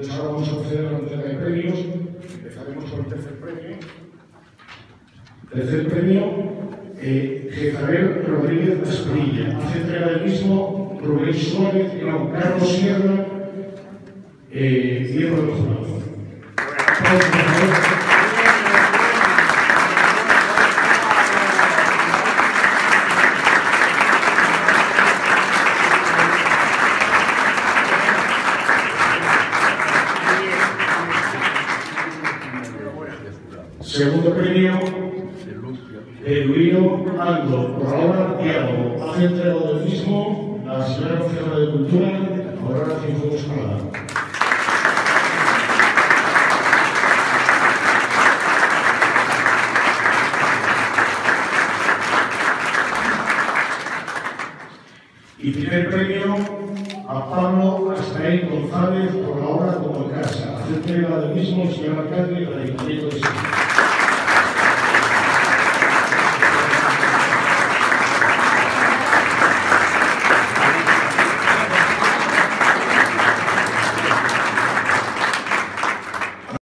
Ahora vamos a proceder a la entrega de premios. Empezaremos por el tercer premio. Tercer premio, Jezabel Rodríguez Asprilla. Hace entrega del mismo Rubén Suárez, Carlos Sierra, miembro del jurado. Segundo premio, Eduino Aldo, por la obra Diálogo. Hace entrega del mismo la señora concejala de Cultura, Aurora Cienfuegos Canadá. Y primer premio a Pablo Astaín González por la obra Como en Casa. Hace entrega del mismo el señor alcalde del Ayuntamiento de Sevilla.